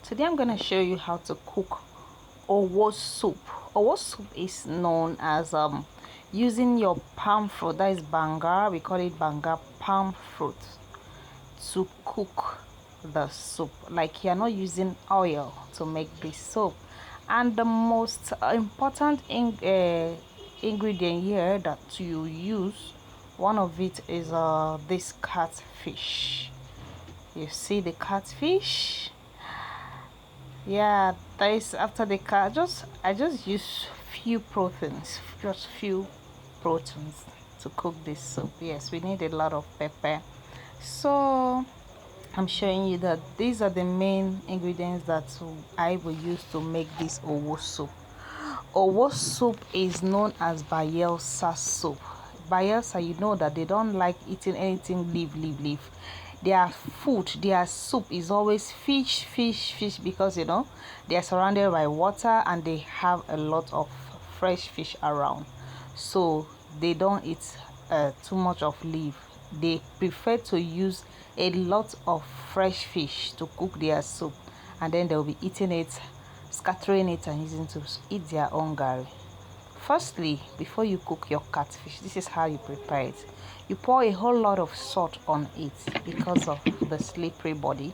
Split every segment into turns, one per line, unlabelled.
Today I'm going to show you how to cook owo soup. Owo soup is known as using your palm fruit, that is banga, we call it banga palm fruit, to cook the soup. Like, you're not using oil to make this soup. And the most important ingredient here that you use, one of it is this catfish. You see the catfish? Yeah, that is after the cat. I just use few proteins, just few proteins to cook this soup. Yes, we need a lot of pepper. So I'm showing you that these are the main ingredients that I will use to make this owo soup. Owo soup is known as Bayelsa soup. Bayelsa, you know that they don't like eating anything leaf. Their food, their soup is always fish, because you know they are surrounded by water and they have a lot of fresh fish around. So they don't eat too much of leaf. They prefer to use a lot of fresh fish to cook their soup, and then they'll be eating it, scattering it and using to eat their own gari. Firstly, before you cook your catfish, this is how you prepare it. You pour a whole lot of salt on it because of the slippery body.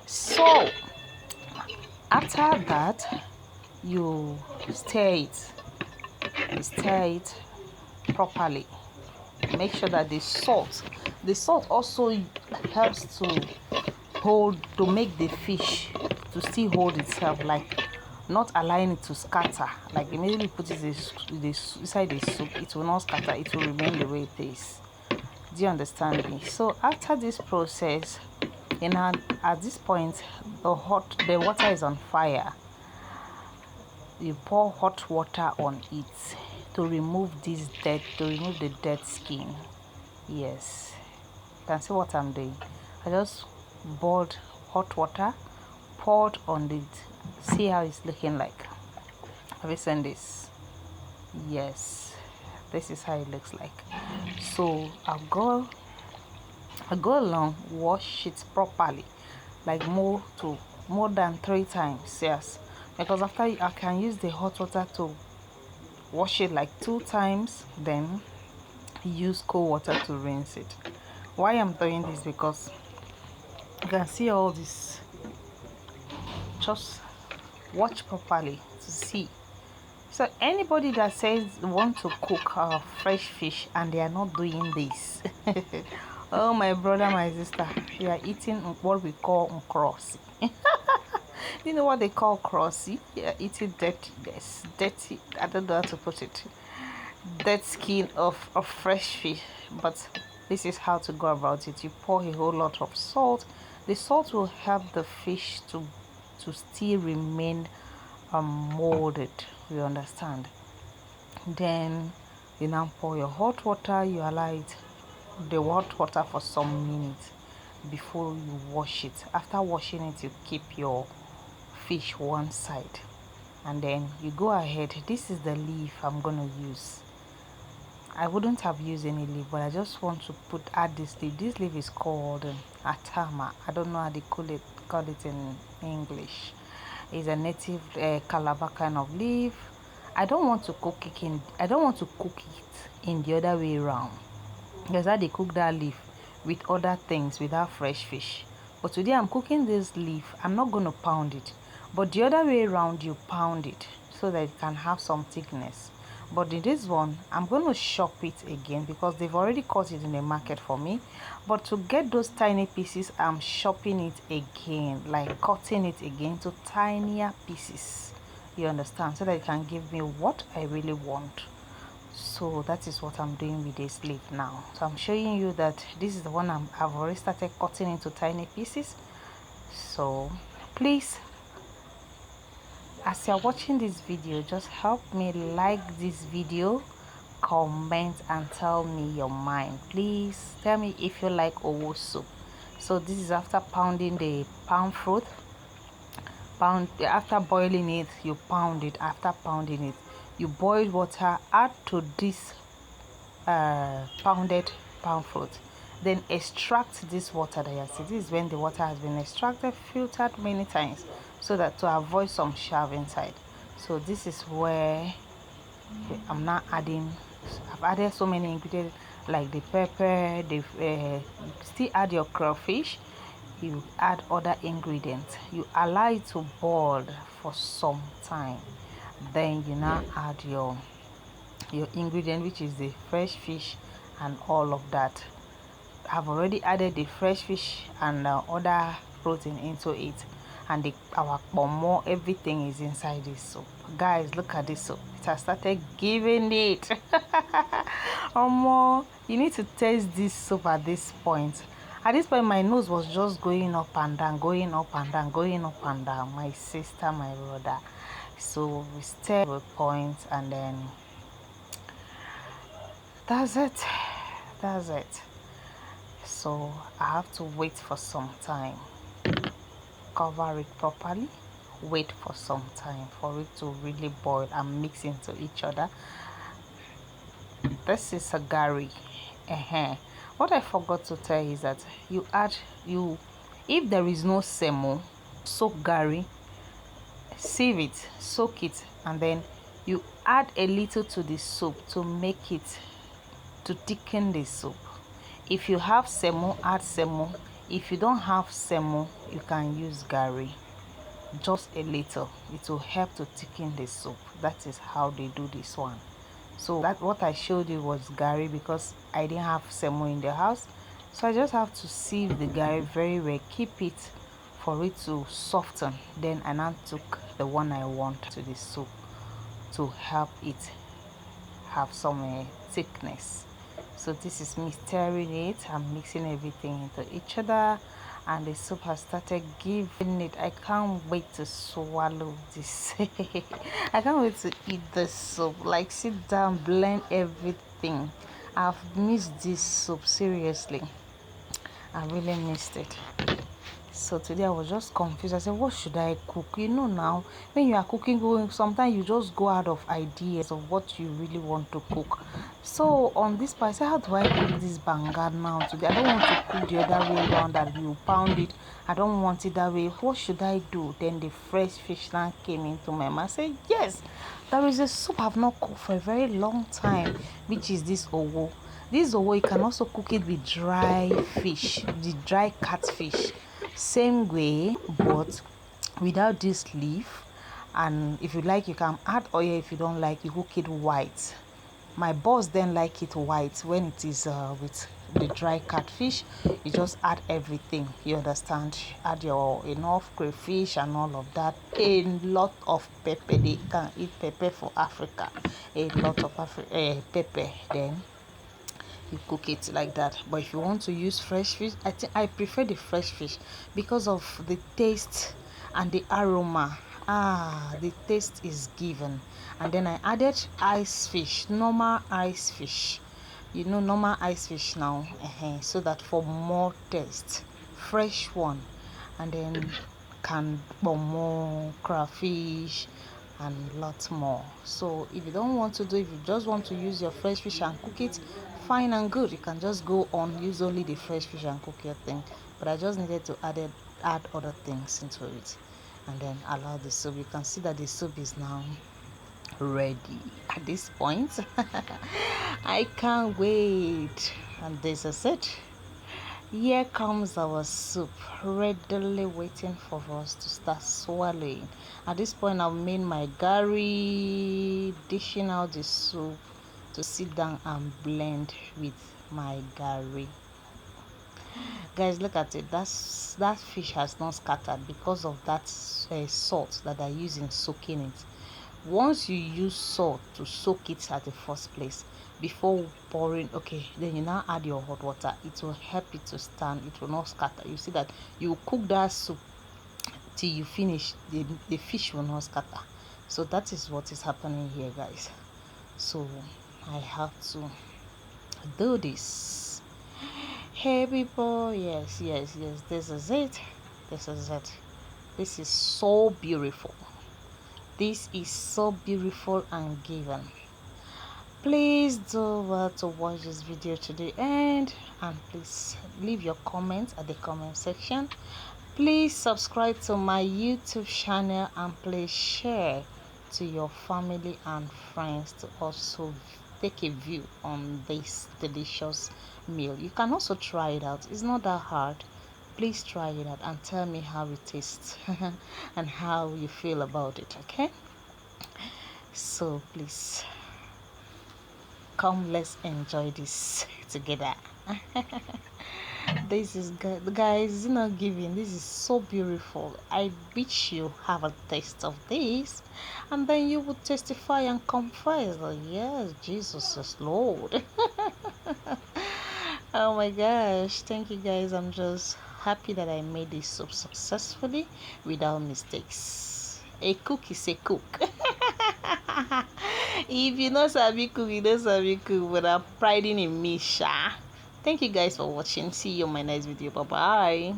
So after that, you stir it properly. Make sure that the salt also helps to make the fish to still hold itself, like not allowing it to scatter. Like, immediately put it inside the soup, it will not scatter, it will remain the way it is. Do you understand me? So after this process, at this point, the water is on fire. You pour hot water on it to remove the dead skin. Yes, you can see what I'm doing. I just boiled hot water, poured on it. See how it's looking like. Have you seen this? Yes, this is how it looks like. So I'll go along, wash it properly, like more than 3 times. Yes, because after I can use the hot water to wash it like 2 times, then use cold water to rinse it. Why I'm doing this, because you can see all this. Just watch properly to see. So anybody that says they want to cook fresh fish and they are not doing this, oh my brother, my sister, you are eating what we call crossy. You know what they call crossy? You are eating dirty. Yes, dirty. I don't know how to put it. Dead skin of fresh fish. But this is how to go about it. You pour a whole lot of salt. The salt will help the fish to still remain molded. You understand? Then you now pour your hot water. You allow the hot water for some minutes before you wash it. After washing it, you keep your fish one side, and then you go ahead. This is the leaf I'm gonna use. I wouldn't have used any leaf, but I just want to add this leaf. This leaf is called atama. I don't know how they call it in English. It's a native Calabar kind of leaf. I don't want to cook it in the other way around. Because how they cook that leaf with other things without fresh fish. But today I'm cooking this leaf. I'm not going to pound it, but the other way around, you pound it so that it can have some thickness. But in this one, I'm going to chop it again because they've already cut it in the market for me. But to get those tiny pieces, I'm chopping it again, like cutting it again to tinier pieces. You understand? So that it can give me what I really want. So that is what I'm doing with this leaf now. So I'm showing you that this is the one I've already started cutting into tiny pieces. So please, as you're watching this video, just help me like this video, comment and tell me your mind. Please tell me if you like owo soup. So this is after pounding the palm fruit. After boiling it, you pound it. After pounding it, you boil water, add to this pounded palm fruit, then extract this water that you see. This is when the water has been extracted, filtered many times, so that to avoid some chaff inside. So this is where I'm not adding. I've added so many ingredients like the pepper, the you still add your crayfish, you add other ingredients, you allow it to boil for some time, then you now add your ingredient, which is the fresh fish and all of that. I've already added the fresh fish and other protein into it, and our pomo, everything is inside this soup. Guys, look at this soup. It has started giving it. You need to taste this soup at this point. At this point, my nose was just going up and down, going up and down, going up and down. My sister, my brother. So we stir a point, and then that's it. That's it. So I have to wait for some time, cover it properly, wait for some time for it to really boil and mix into each other. This is a gari. What I forgot to tell you is that if there is no semo, soak gari, sieve it, soak it, and then you add a little to the soup to make it, to thicken the soup. If you have semo, add semo. If you don't have semo, you can use gari, just a little. It will help to thicken the soup. That is how they do this one. So that what I showed you was gari, because I didn't have semo in the house, so I just have to sieve the gari very well, keep it for it to soften. Then I now took the one I want to the soup to help it have some thickness. So this is me stirring it. I'm mixing everything into each other, and the soup has started giving it. I can't wait to swallow this. I can't wait to eat the soup. Like, sit down, blend everything. I've missed this soup, seriously. I really missed it. So today I was just confused. I said, what should I cook? You know, now when you are cooking, sometimes you just go out of ideas of what you really want to cook. So on this part, I said, how do I cook this banga now today? I don't want to cook the other way around, that you pound it. I don't want it that way. What should I do? Then the fresh fish now came into my mind. I said, yes, there is a soup I've not cooked for a very long time, which is this owo. This owo, you can also cook it with dry fish, the dry catfish. Same way, but without this leaf. And if you like, you can add oil. If you don't like, you cook it white. My boss then like it white. When it is with the dry catfish, you just add everything, you understand. Add your enough crayfish and all of that, a lot of pepper. They can eat pepper for Africa, a lot of pepper. Then you cook it like that. But if you want to use fresh fish, I think I prefer the fresh fish because of the taste and the aroma. The taste is given. And then I added ice fish, normal ice fish, you know, normal ice fish now, so that for more taste, fresh one. And then can more crayfish and lots more. So if you don't want to do, if you just want to use your fresh fish and cook it, fine and good. You can just go on, use only the fresh fish and cook your thing. But I just needed to add other things into it, and then allow the soup. You can see that the soup is now ready at this point. I can't wait. And this is it. Here comes our soup, readily waiting for us to start swallowing. At this point, I've made my gari, dishing out the soup to sit down and blend with my gari. Guys, look at it. That fish has not scattered because of that salt that I use in soaking it. Once you use salt to soak it at the first place, before pouring, okay, then you now add your hot water. It will help it to stand. It will not scatter. You see that you cook that soup till you finish, the fish will not scatter. So that is what is happening here, guys. So I have to do this. Hey people, yes, this is it. This is so beautiful. This is so beautiful and given. Please do well to watch this video to the end, and please leave your comments at the comment section. Please subscribe to my YouTube channel and please share to your family and friends to also take a view on this delicious meal. You can also try it out. It's not that hard. Please try it out and tell me how it tastes and how you feel about it. Okay, so please come, let's enjoy this together. This is good, guys. You know, giving, this is so beautiful. I wish you have a taste of this and then you would testify and confess that yes, Jesus is Lord. Oh my gosh, thank you guys. I'm just happy that I made this so successfully without mistakes. A cook is a cook. If you know sabi cook, you know sabi cook, but I'm priding in me, sha. Thank you guys for watching. See you in my next video. Bye bye.